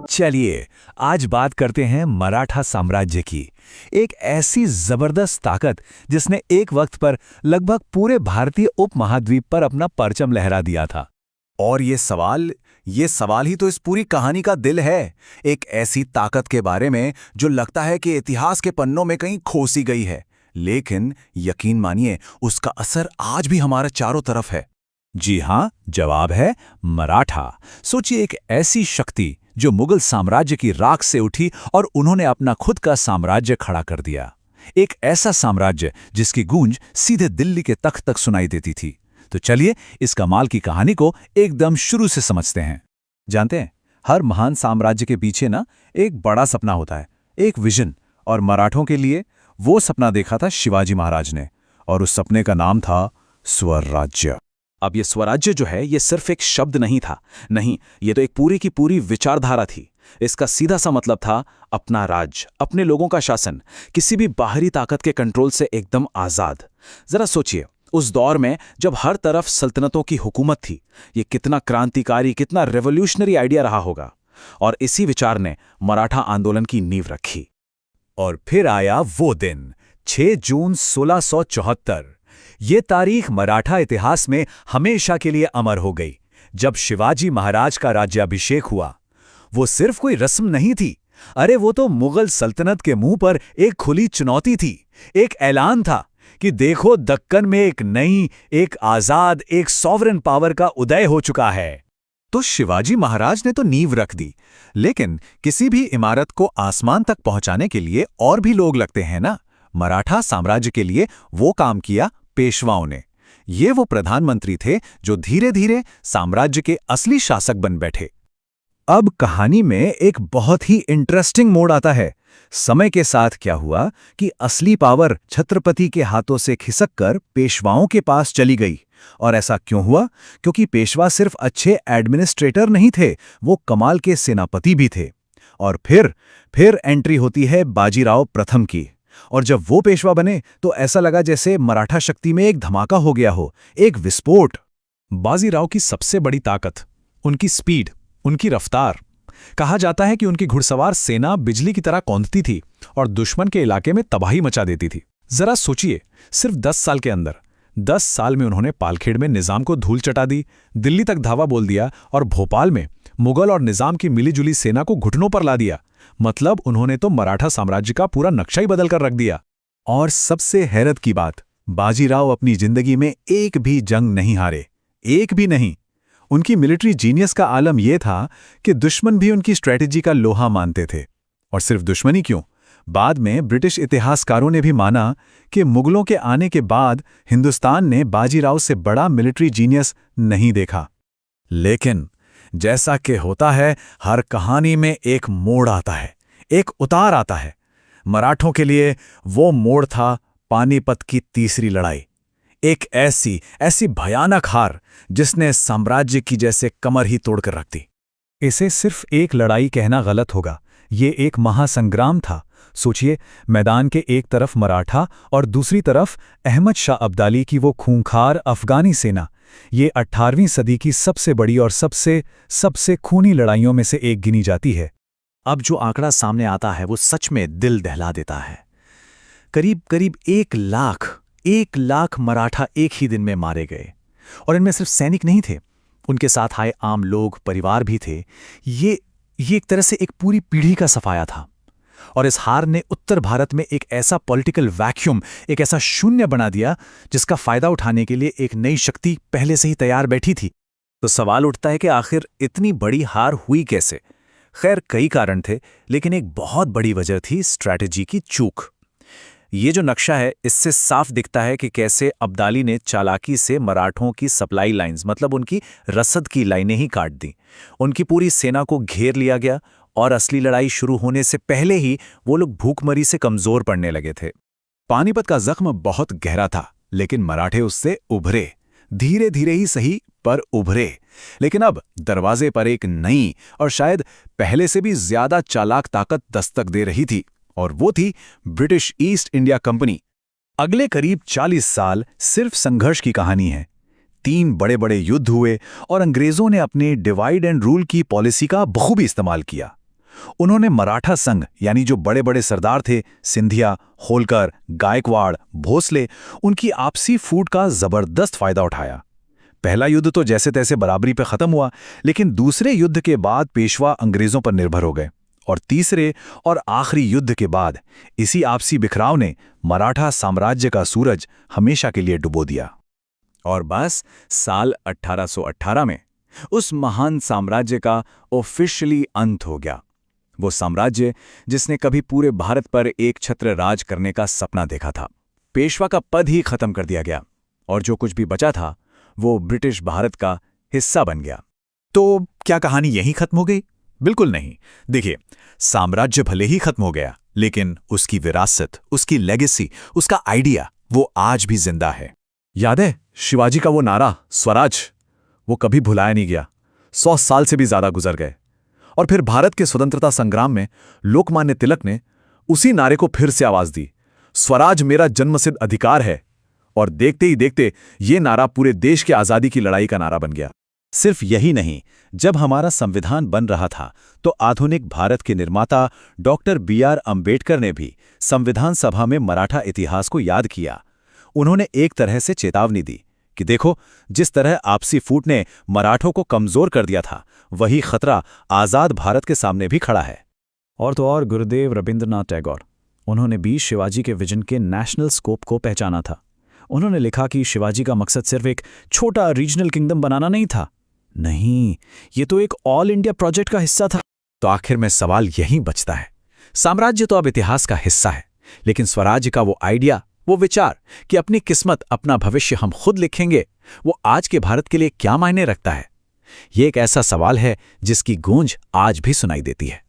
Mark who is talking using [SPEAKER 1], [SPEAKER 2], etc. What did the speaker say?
[SPEAKER 1] चलिए आज बात करते हैं मराठा साम्राज्य की। एक ऐसी जबरदस्त ताकत जिसने एक वक्त पर लगभग पूरे भारतीय उपमहाद्वीप पर अपना परचम लहरा दिया था।
[SPEAKER 2] और ये सवाल ही तो इस पूरी कहानी का दिल है। एक ऐसी ताकत के बारे में जो लगता है कि इतिहास के पन्नों में कहीं खोसी गई है, लेकिन यकीन मानिए उसका असर आज भी हमारे चारों तरफ है।
[SPEAKER 1] जी हाँ, जवाब है मराठा। सोचिए, एक ऐसी शक्ति जो मुगल साम्राज्य की राख से उठी और उन्होंने अपना खुद का साम्राज्य खड़ा कर दिया। एक ऐसा साम्राज्य जिसकी गूंज सीधे दिल्ली के तख्त तक सुनाई देती थी। तो चलिए इस कमाल की कहानी को एकदम शुरू से समझते हैं। जानते हैं, हर महान साम्राज्य के पीछे ना एक बड़ा सपना होता है, एक विजन। और मराठों के लिए वो सपना देखा था शिवाजी महाराज ने, और उस सपने का नाम था स्वराज्य।
[SPEAKER 3] अब ये स्वराज्य जो है, ये सिर्फ एक शब्द नहीं था। नहीं, ये तो एक पूरी की पूरी विचारधारा थी। इसका सीधा सा मतलब था अपना राज्य, अपने लोगों का शासन, किसी भी बाहरी ताकत के कंट्रोल से एकदम आजाद। जरा सोचिए, उस दौर में जब हर तरफ सल्तनतों की हुकूमत थी, ये कितना क्रांतिकारी, कितना रेवोल्यूशनरी आइडिया रहा होगा। और इसी विचार ने मराठा आंदोलन की नींव रखी।
[SPEAKER 1] और फिर आया वो दिन, 6 जून 1674। ये तारीख मराठा इतिहास में हमेशा के लिए अमर हो गई, जब शिवाजी महाराज का राज्याभिषेक हुआ। वो सिर्फ कोई रस्म नहीं थी, अरे वो तो मुगल सल्तनत के मुंह पर एक खुली चुनौती थी। एक ऐलान था कि देखो, दक्कन में एक नई, एक आजाद, एक सॉवरेन पावर का उदय हो चुका है।
[SPEAKER 2] तो शिवाजी महाराज ने तो नींव रख दी, लेकिन किसी भी इमारत को आसमान तक पहुंचाने के लिए और भी लोग लगते हैं ना। मराठा साम्राज्य के लिए वो काम किया पेशवाओं ने। ये वो प्रधानमंत्री थे जो धीरे धीरे साम्राज्य के असली शासक बन बैठे।
[SPEAKER 1] अब कहानी में एक बहुत ही इंटरेस्टिंग मोड़ आता है। समय के साथ क्या हुआ कि असली पावर छत्रपति के हाथों से खिसककर पेशवाओं के पास चली गई। और ऐसा क्यों हुआ? क्योंकि पेशवा सिर्फ अच्छे एडमिनिस्ट्रेटर नहीं थे, वो कमाल के सेनापति भी थे। और फिर एंट्री होती है बाजीराव प्रथम की। और जब वो पेशवा बने तो ऐसा लगा जैसे मराठा शक्ति में एक धमाका हो गया हो, एक विस्फोट।
[SPEAKER 3] बाजीराव की सबसे बड़ी ताकत उनकी स्पीड, उनकी रफ्तार। कहा जाता है कि उनकी घुड़सवार सेना बिजली की तरह कौंधती थी और दुश्मन के इलाके में तबाही मचा देती थी। जरा सोचिए, सिर्फ 10 साल के अंदर, 10 साल में उन्होंने पालखेड़ में निजाम को धूल चटा दी, दिल्ली तक धावा बोल दिया और भोपाल में मुगल और निजाम की मिलीजुली सेना को घुटनों पर ला दिया। मतलब उन्होंने तो मराठा साम्राज्य का पूरा नक्शा ही बदल कर रख दिया।
[SPEAKER 1] और सबसे हैरत की बात, बाजीराव अपनी जिंदगी में एक भी जंग नहीं हारे, एक भी नहीं। उनकी मिलिट्री जीनियस का आलम यह था कि दुश्मन भी उनकी स्ट्रेटेजी का लोहा मानते थे। और सिर्फ दुश्मनी क्यों, बाद में ब्रिटिश इतिहासकारों ने भी माना कि मुगलों के आने के बाद हिंदुस्तान ने बाजीराव से बड़ा मिलिट्री जीनियस नहीं देखा। लेकिन जैसा कि होता है, हर कहानी में एक मोड़ आता है, एक उतार आता है। मराठों के लिए वो मोड़ था पानीपत की तीसरी लड़ाई। एक ऐसी भयानक हार जिसने साम्राज्य की जैसे कमर ही तोड़कर रख दी। इसे सिर्फ एक लड़ाई कहना गलत होगा, ये एक महासंग्राम था। सोचिए, मैदान के एक तरफ मराठा और दूसरी तरफ अहमद शाह अब्दाली की वो खूंखार अफगानी सेना। ये 18वीं सदी की सबसे बड़ी और सबसे खूनी लड़ाइयों में से एक गिनी जाती है।
[SPEAKER 3] अब जो आंकड़ा सामने आता है वो सच में दिल दहला देता है। करीब 1 लाख मराठा एक ही दिन में मारे गए। और इनमें सिर्फ सैनिक नहीं थे, उनके साथ आए आम लोग, परिवार भी थे। ये एक तरह से एक पूरी पीढ़ी का सफाया था। और इस हार ने उत्तर भारत में एक ऐसा पॉलिटिकल वैक्यूम, एक ऐसा शून्य बना दिया जिसका फायदा उठाने के लिए एक नई शक्ति पहले से ही तैयार बैठी थी।
[SPEAKER 1] तो सवाल उठता है कि आखिर इतनी बड़ी हार हुई कैसे? खैर, कई कारण थे, लेकिन एक बहुत बड़ी वजह थी स्ट्रैटेजी की चूक। ये जो नक्शा है, इससे साफ दिखता है कि कैसे अब्दाली ने चालाकी से मराठों की सप्लाई लाइंस, मतलब उनकी रसद की लाइनें ही काट दी। उनकी पूरी सेना को घेर लिया गया और असली लड़ाई शुरू होने से पहले ही वो लोग भूखमरी से कमजोर पड़ने लगे थे।
[SPEAKER 2] पानीपत का जख्म बहुत गहरा था, लेकिन मराठे उससे उभरे। धीरे धीरे ही सही, पर उभरे। लेकिन अब दरवाजे पर एक नई और शायद पहले से भी ज्यादा चालाक ताकत दस्तक दे रही थी, और वो थी ब्रिटिश ईस्ट इंडिया कंपनी।
[SPEAKER 1] अगले करीब 40 साल सिर्फ संघर्ष की कहानी है। 3 बड़े बड़े युद्ध हुए और अंग्रेजों ने अपने डिवाइड एंड रूल की पॉलिसी का बखूबी इस्तेमाल किया।
[SPEAKER 2] उन्होंने मराठा संघ यानी जो बड़े बड़े सरदार थे, सिंधिया, होलकर, गायकवाड़, भोसले, उनकी आपसी फूट का जबरदस्त फायदा उठाया। पहला युद्ध तो जैसे तैसे बराबरी पर खत्म हुआ, लेकिन दूसरे युद्ध के बाद पेशवा अंग्रेजों पर निर्भर हो गए और तीसरे और आखिरी युद्ध के बाद इसी आपसी बिखराव ने मराठा साम्राज्य का सूरज हमेशा के लिए डुबो दिया।
[SPEAKER 3] और बस साल 1818 में उस महान साम्राज्य का ऑफिशियली अंत हो गया। वो साम्राज्य जिसने कभी पूरे भारत पर एक छत्र राज करने का सपना देखा था, पेशवा का पद ही खत्म कर दिया गया और जो कुछ भी बचा था वो ब्रिटिश भारत का हिस्सा बन गया।
[SPEAKER 2] तो क्या कहानी यहीं खत्म हो गई? बिल्कुल नहीं। देखिए, साम्राज्य भले ही खत्म हो गया, लेकिन उसकी विरासत, उसकी लेगेसी, उसका आइडिया वो आज भी जिंदा है।
[SPEAKER 1] याद है शिवाजी का वो नारा स्वराज? वो कभी भुलाया नहीं गया। 100 साल से भी ज्यादा गुजर गए और फिर भारत के स्वतंत्रता संग्राम में लोकमान्य तिलक ने उसी नारे को फिर से आवाज दी, स्वराज मेरा जन्मसिद्ध अधिकार है। और देखते ही देखते ये नारा पूरे देश की आजादी की लड़ाई का नारा बन गया।
[SPEAKER 2] सिर्फ यही नहीं, जब हमारा संविधान बन रहा था तो आधुनिक भारत के निर्माता डॉक्टर B.R. अंबेडकर ने भी संविधान सभा में मराठा इतिहास को याद किया। उन्होंने एक तरह से चेतावनी दी कि देखो, जिस तरह आपसी फूट ने मराठों को कमजोर कर दिया था, वही खतरा आजाद भारत के सामने भी खड़ा है।
[SPEAKER 3] और तो और गुरुदेव रविंद्रनाथ टैगोर, उन्होंने भी शिवाजी के विजन के नेशनल स्कोप को पहचाना था। उन्होंने लिखा कि शिवाजी का मकसद सिर्फ एक छोटा रीजनल किंगडम बनाना नहीं था, नहीं, ये तो एक ऑल इंडिया प्रोजेक्ट का हिस्सा था।
[SPEAKER 2] तो आखिर में सवाल यहीं बचता है, साम्राज्य तो अब इतिहास का हिस्सा है, लेकिन स्वराज्य का वो आइडिया, वो विचार कि अपनी किस्मत, अपना भविष्य हम खुद लिखेंगे, वो आज के भारत के लिए क्या मायने रखता है? ये एक ऐसा सवाल है जिसकी गूंज आज भी सुनाई देती है।